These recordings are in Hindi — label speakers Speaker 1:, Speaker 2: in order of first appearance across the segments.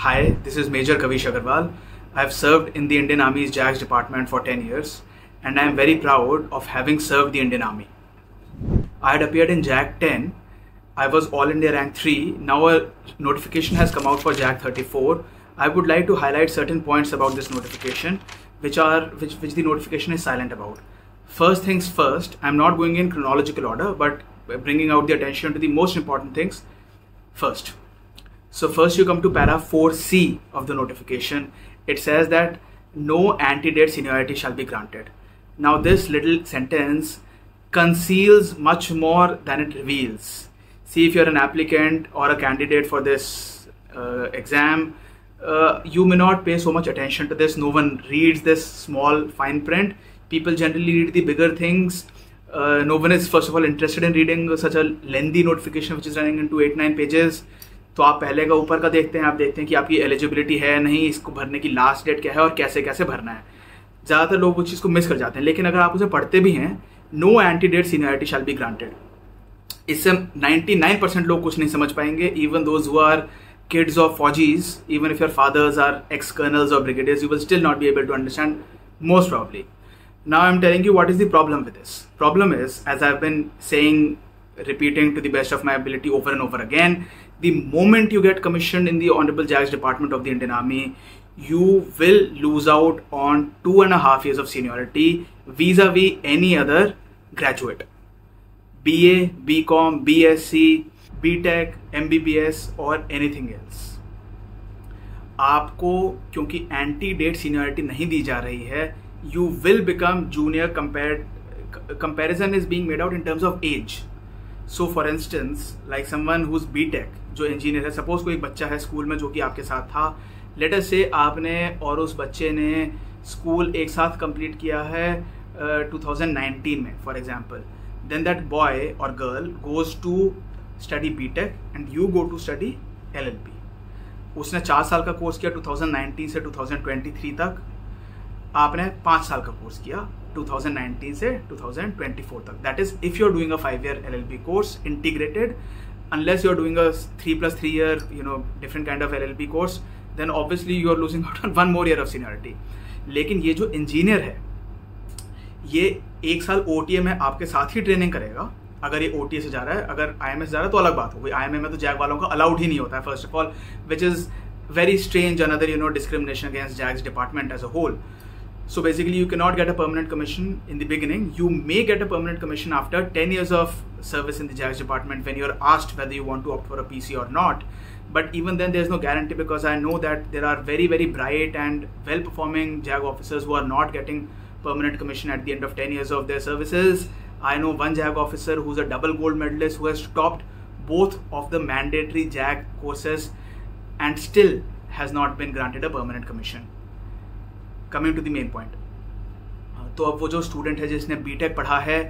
Speaker 1: Hi, this is Major Kavish Agarwal. I have served in the Indian Army's JAGS department for 10 years and I am very proud of having served the Indian Army. I had appeared in JAG 10. I was All India Rank 3. Now a notification has come out for JAG 34. I would like to highlight certain points about this notification which the notification is silent about. First things first, I am not going in chronological order but bringing out the attention to the most important things first. So first you come to para 4C of the notification. It says that no ante-date seniority shall be granted. Now this little sentence conceals much more than it reveals. See, if you're an applicant or a candidate for this exam, you may not pay so much attention to this. No one reads this small fine print. People generally read the bigger things. No one is first of all interested in reading such a lengthy notification which is running into 8-9 pages. तो आप पहले का ऊपर का देखते हैं, आप देखते हैं कि आपकी एलिजिबिलिटी है नहीं, इसको भरने की लास्ट डेट क्या है और कैसे कैसे भरना है. ज़्यादातर लोग वो चीज़ को मिस कर जाते हैं. लेकिन अगर आप उसे पढ़ते भी हैं, no ante date seniority shall be granted, इससे 99% लोग कुछ नहीं समझ पाएंगे. Even those who are kids of Fauji's, even if your fathers are ex-colonels or brigadiers, you will still not be able to understand, most probably. Now I'm telling you what is the problem with this. Problem is, as I've been saying, repeating to the best of my ability over and over again, the moment you get commissioned in the Honorable JAGS Department of the Indian Army, you will lose out on 2.5 years of seniority vis-a-vis any other graduate. BA, BCom, BSc, BTech, MBBS और anything else. आपको क्योंकि एंटी डेट सीनियरिटी नहीं दी जा रही है, you will become junior comparison is being made out in terms of age. So for instance, like someone who's BTech, जो इंजीनियर है, सपोज कोई बच्चा है स्कूल में जो कि आपके साथ था, लेट अस से आपने और उस बच्चे ने स्कूल एक साथ कंप्लीट किया है 2019 में for example, then that boy और girl goes to study BTech and you go to study LLB. उसने 4 साल का कोर्स किया 2019 से 2023 तक, आपने 5 साल का कोर्स किया 2019 से 2024 तक. That is if you are doing a 5-year LLB course integrated. Unless you are doing a 3+3 year, different kind of LLB course, then obviously you are losing out on 1 more year of seniority. लेकिन ये जो इंजीनियर है, ये 1 साल OTA में आपके साथ ही ट्रेनिंग करेगा. अगर ये OTA से जा रहा है, अगर IMS जा रहा है तो अलग बात हो गई. IMA में तो JAG वालों का अलाउड ही नहीं होता है first of all, which is very strange, another discrimination against JAGS department as a whole. So basically you cannot get a permanent commission in the beginning. You may get a permanent commission after 10 years of service in the JAGS department when you're asked whether you want to opt for a PC or not. But even then there's no guarantee, because I know that there are very, very bright and well-performing JAG officers who are not getting permanent commission at the end of 10 years of their services. I know one JAG officer who's a double gold medalist who has topped both of the mandatory JAG courses and still has not been granted a permanent commission. Coming to the main point, तो अब वो जो स्टूडेंट है जिसने बीटेक पढ़ा है,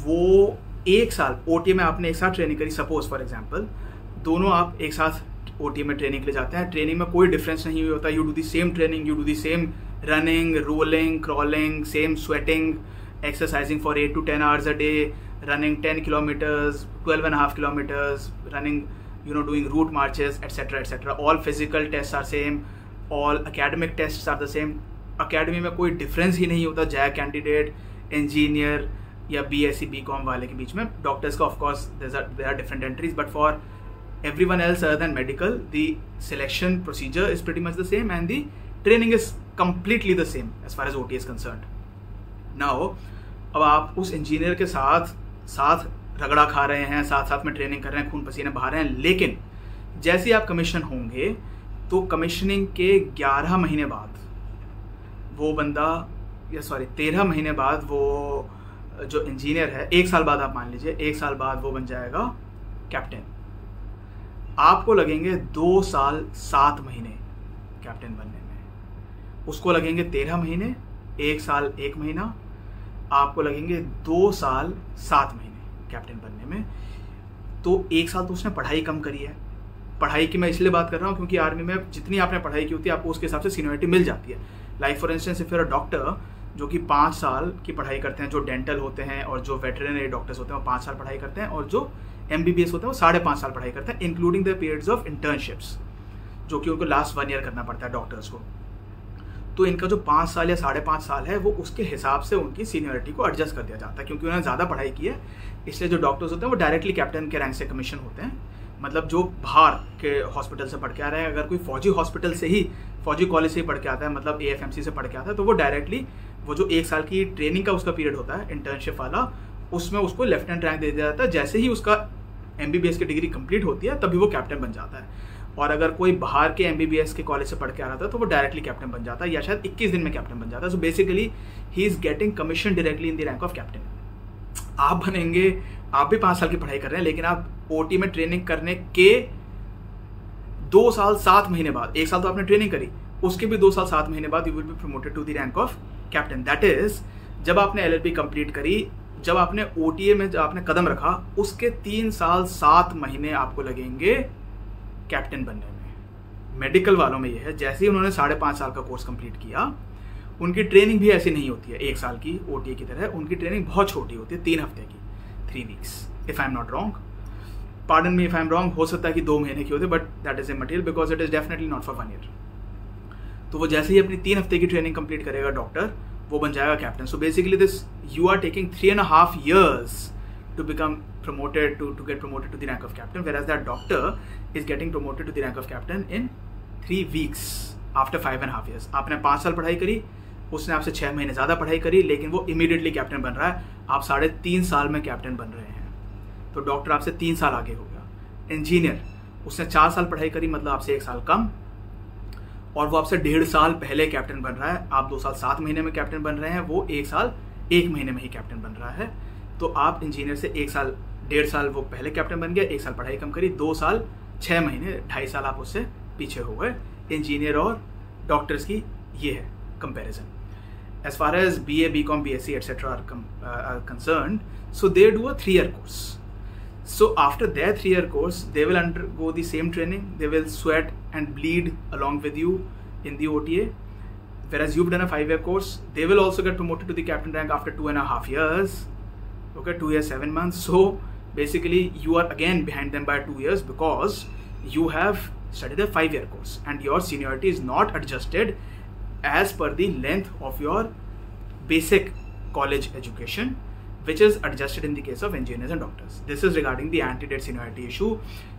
Speaker 1: वो 1 साल OTA में आपने एक साथ ट्रेनिंग करी, सपोज फॉर एग्जांपल, दोनों आप एक साथ OTA में ट्रेनिंग के लिए जाते हैं. ट्रेनिंग में कोई डिफरेंस नहीं होता. You do the same training, you do the same running, rolling, crawling, same sweating, exercising for 8 to 10 hours a day, running 10 kilometers, 12.5 kilometers, running, doing route marches, etc. All physical tests are same. All academic tests are the same. Academy में कोई डिफरेंस ही नहीं होता JAG कैंडिडेट, इंजीनियर या BSc BCom वाले के बीच में. डॉक्टर्स का of course there are different entries, but for everyone else other than medical, the selection procedure is pretty much the same and the training is completely the same as far as OTA is concerned. Now, अब आप उस इंजीनियर के साथ रगड़ा खा रहे हैं, साथ में ट्रेनिंग कर रहे हैं, खून पसीने बहा रहे हैं, लेकिन जैसे ही आप कमीशन होंगे तो कमीशनिंग के 11 महीने बाद वो बंदा, 13 महीने बाद वो जो इंजीनियर है, 1 साल बाद आप मान लीजिए, 1 साल बाद वो बन जाएगा कैप्टन. आपको लगेंगे 2 साल 7 महीने कैप्टन बनने में, उसको लगेंगे 13 महीने, 1 साल 1 महीना, आपको लगेंगे 2 साल 7 महीने कैप्टन बनने में. तो 1 साल तो उसने पढ़ाई कम करी है. पढ़ाई की मैं इसलिए बात कर रहा हूँ क्योंकि आर्मी में जितनी आपने पढ़ाई की होती है आपको उसके हिसाब से सीनियरिटी मिल जाती है. Like for instance if you're a doctor जो कि 5 साल की पढ़ाई करते हैं, जो डेंटल होते हैं और जो वेटरनरी डॉक्टर्स होते हैं वो 5 साल पढ़ाई करते हैं, और जो MBBS होते हैं वो 5.5 साल पढ़ाई करते हैं, including the periods of internships. जो कि उनको लास्ट 1 ईयर करना पड़ता है डॉक्टर्स को। तो इनका जो 5 साल या 5.5 साल है वो उसके हिसाब से उनकी सीनियरिटी को एडजस्ट कर दिया जाता है, क्योंकि उन्होंने ज़्यादा पढ़ाई की है। इसलिए जो डॉक्टर्स होते हैं वो डायरेक्टली कैप्टन के रैंक से कमीशन होते हैं। मतलब जो बाहर के हॉस्पिटल से पढ़ के आ रहे हैं, अगर कोई फौजी हॉस्पिटल से ही, फौजी कॉलेज से ही पढ़ के आता है, मतलब AFMC से पढ़ के आता है, तो वो डायरेक्टली वो जो 1 साल की ट्रेनिंग का उसका पीरियड होता है इंटर्नशिप वाला, उसमें उसको लेफ्टिनेंट रैंक दे दिया जाता है। जैसे ही उसका MBBS की डिग्री कंप्लीट होती है तभी वो कैप्टन बन जाता है। और अगर कोई बाहर के MBBS के कॉलेज से पढ़ के आ रहा था तो वो डायरेक्टली कैप्टन बन जाता है, या शायद 21 दिन में कैप्टन बन जाता है। So basically he is getting commission directly in the rank of captain. आप बनेंगे, आप भी 5 साल की पढ़ाई कर रहे हैं, लेकिन आप OT में ट्रेनिंग करने के 2 साल 7 महीने बाद, 1 साल तो आपने ट्रेनिंग करी, उसके भी 2 साल 7 महीने बाद you will be promoted to the rank of captain. That is जब आपने LLB कंप्लीट करी, जब आपने OTA में जब आपने कदम रखा, उसके 3 साल 7 महीने आपको लगेंगे कैप्टन बनने में। मेडिकल वालों में ये है, जैसे ही उन्होंने 5.5 साल का कोर्स कंप्लीट किया, उनकी ट्रेनिंग भी ऐसी नहीं होती है 1 साल की OTA की तरह। उनकी ट्रेनिंग बहुत छोटी होती है, 3 हफ्ते की, 3 weeks, if I am not wrong. Pardon me if I am wrong, हो सकता है कि 2 महीने की होती है, but that is immaterial because it is definitely not for 1 year. तो वो जैसे ही अपनी 3 हफ्ते की ट्रेनिंग कंप्लीट करेगा डॉक्टर, वो बन जाएगा captain. So basically this you are taking 3.5 years to become promoted to get promoted to the rank of captain, whereas that doctor is getting promoted to the rank of captain in 3 weeks after 5.5 years. आपने 5 साल पढ़ाई करी, उसने आपसे 6 महीने ज़्यादा पढ़ाई करी, लेकिन वो इमीडिएटली कैप्टन बन रहा है। आप 3.5 साल में कैप्टन बन रहे हैं, तो डॉक्टर आपसे 3 साल आगे हो गया। इंजीनियर, उसने 4 साल पढ़ाई करी, मतलब आपसे 1 साल कम, और वो आपसे 1.5 साल पहले कैप्टन बन रहा है। आप 2 साल 7 महीने में कैप्टन बन रहे हैं, वो 1 साल 1 महीने में ही कैप्टन बन रहा है। तो आप इंजीनियर से 1 साल 1.5 साल वो पहले कैप्टन बन गया, 1 साल पढ़ाई कम करी, 2 साल 6 महीने 2.5 साल आप उससे पीछे हो गए। इंजीनियर और डॉक्टर्स की ये है comparison. As far as BA, BCom, BSc, etc. are concerned, so they do a 3-year course. So after their 3-year course, they will undergo the same training. They will sweat and bleed along with you in the OTA. Whereas you've done a 5-year course, they will also get promoted to the captain rank after 2.5 years. Okay, 2 years 7 months. So basically, you are again behind them by 2 years because you have studied a 5-year course and your seniority is not adjusted as per the length of your basic college education, which is adjusted in the case of engineers and doctors. This is regarding the anti-date seniority issue.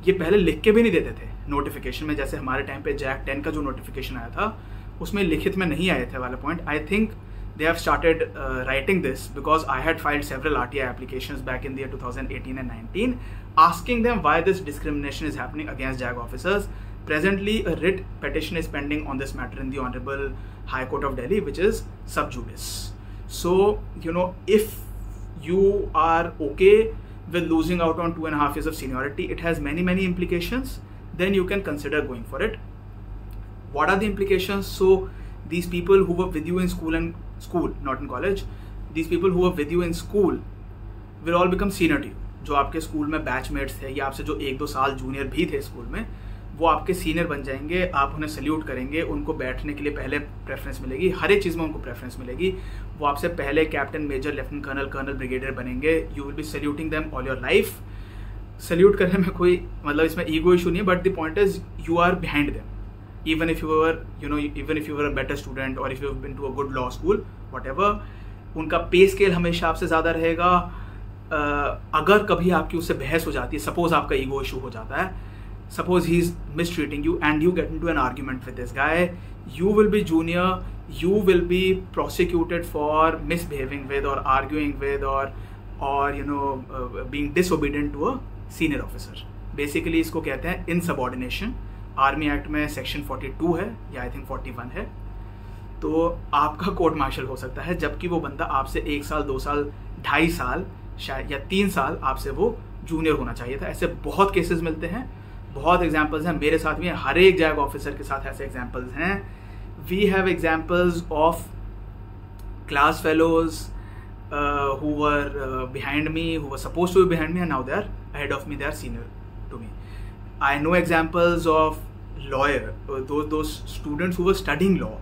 Speaker 1: ये पहले लिख के भी नहीं देते थे नोटिफिकेशन में, जैसे हमारे टाइम पे JAC 10 का जो नोटिफिकेशन आया था उसमें लिखित में नहीं आए थे वाला point. I think they have started writing this because I had filed several RTI applications back in the year 2018 and 19 asking them why this discrimination is happening against JAG officers. Presently, a writ petition is pending on this matter in the Honorable High Court of Delhi, which is sub judice. So, you know, if you are okay with losing out on 2.5 years of seniority, it has many implications. Then you can consider going for it. What are the implications? So, these people who were with you in school, not in college, these people who were with you in school will all become senior to you. जो आपके स्कूल में बैचमेट्स थे या आपसे जो 1-2 साल जूनियर भी थे स्कूल में, वो आपके सीनियर बन जाएंगे। आप उन्हें सल्यूट करेंगे, उनको बैठने के लिए पहले प्रेफरेंस मिलेगी, हर एक चीज़ में उनको प्रेफरेंस मिलेगी। वो आपसे पहले captain, major, lieutenant colonel, brigadier बनेंगे। You will be saluting them all your life. Salute करने में कोई मतलब इसमें ईगो इशू नहीं है, but the point is you are behind them. Even if you were a better student or if you have been to a good law school, whatever, उनका पे स्केल हमेशा आपसे ज़्यादा रहेगा। अगर कभी आपकी उससे बहस हो जाती है, सपोज आपका ईगो इशू हो जाता है, suppose he is mistreating you and you get into an argument with this guy, you will be junior, you will be prosecuted for misbehaving with or arguing with or being disobedient to a senior officer. Basically इसको कहते हैं इनसबॉर्डिनेशन। आर्मी एक्ट में सेक्शन 42 है या आई थिंक 41 है। तो आपका कोर्ट मार्शल हो सकता है जबकि वो बंदा आपसे 1 साल 2 साल 2.5 साल शायद या 3 साल आपसे वो जूनियर होना चाहिए था। ऐसे बहुत केसेस मिलते हैं, बहुत एग्जाम्पल्स हैं, मेरे साथ भी हैं, हर एक जैग ऑफिसर के साथ ऐसे एग्जाम्पल्स हैं। We have examples of class fellows who were behind me, who were supposed to be behind me, and now they are ahead of me, they are senior to me. I know examples of lawyer, those students who were studying law.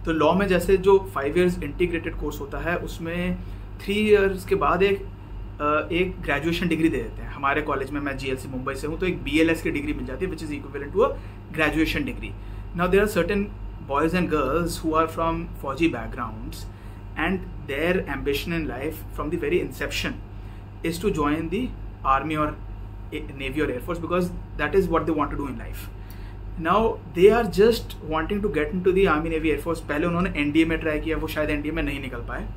Speaker 1: तो लॉ में जैसे जो 5 years इंटीग्रेटेड कोर्स होता है उसमें 3 years के बाद एक ग्रेजुएशन डिग्री दे देते हैं। हमारे कॉलेज में, मैं GLC मुंबई से हूँ, तो एक BLS की डिग्री मिल जाती है which is equivalent to a graduation degree. Now there are certain boys and girls who are from Fauji backgrounds and their ambition in life from the very inception is to join the army or navy or air force because that is what they want to do in life. Now they are just wanting to get into the army, navy, air force. पहले उन्होंने NDA में ट्राई किया, वो शायद NDA में नहीं निकल पाए.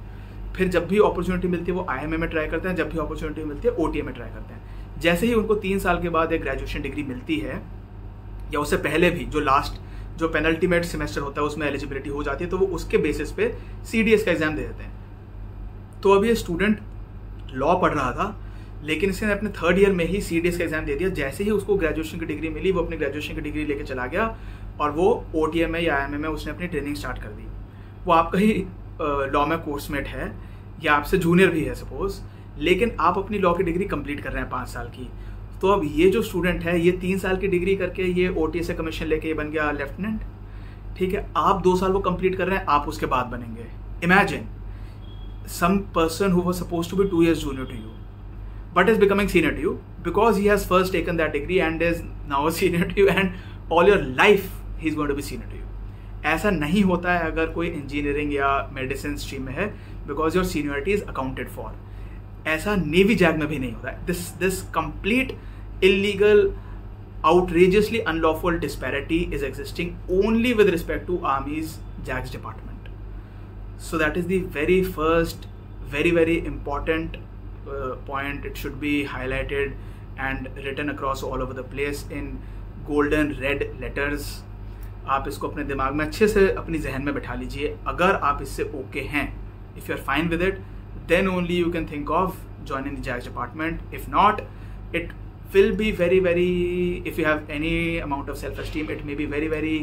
Speaker 1: फिर जब भी अपॉर्चुनिटी मिलती है वो IMA में ट्राई करते हैं, जब भी अपॉर्चुनिटी मिलती है OTA में ट्राई करते हैं. जैसे ही उनको 3 साल के बाद एक ग्रेजुएशन डिग्री मिलती है, या उससे पहले भी जो पेनल्टीमेट सेमेस्टर होता है उसमें एलिजिबिलिटी हो जाती है, तो वो उसके बेसिस पे CDS का एग्जाम दे देते हैं. तो अभी ये स्टूडेंट लॉ पढ़ रहा था, लेकिन इसने अपने 3rd ईयर में ही CDS का एग्जाम दे दिया. जैसे ही उसको ग्रेजुएशन की डिग्री मिली, वो अपनी ग्रेजुएशन की डिग्री लेके चला गया और वो OTA में या IMA में उसने अपनी ट्रेनिंग स्टार्ट कर दी. वो आपका ही लॉ में कोर्समेट है या आपसे जूनियर भी है सपोज, लेकिन आप अपनी लॉ की डिग्री कंप्लीट कर रहे हैं 5 साल की. तो अब ये जो स्टूडेंट है, ये 3 साल की डिग्री करके ये OTA से कमीशन लेके ये बन गया लेफ्टिनेंट. ठीक है, आप 2 साल वो कंप्लीट कर रहे हैं, आप उसके बाद बनेंगे. Imagine some person who was supposed to be 2 years junior to you but is becoming senior to you because he has first taken that degree and is now a senior to you and all your life he is going to be senior to you. ऐसा नहीं होता है अगर कोई इंजीनियरिंग या मेडिसिन स्ट्रीम में है, because your seniority is accounted for. ऐसा नेवी जैग में भी नहीं होता है. This complete illegal, outrageously unlawful disparity is existing only with respect to Army's JAGS department. So that is the very first, very important point. It should be highlighted and written across all over the place in golden red letters. आप इसको अपने दिमाग में अच्छे से अपनी जहन में बैठा लीजिए. अगर आप इससे ओके हैं, if you are fine with it, then only you can think of joining the JAGS department. If not, it will be very, if you have any amount of self-esteem, it may be very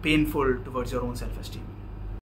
Speaker 1: painful towards your own self-esteem.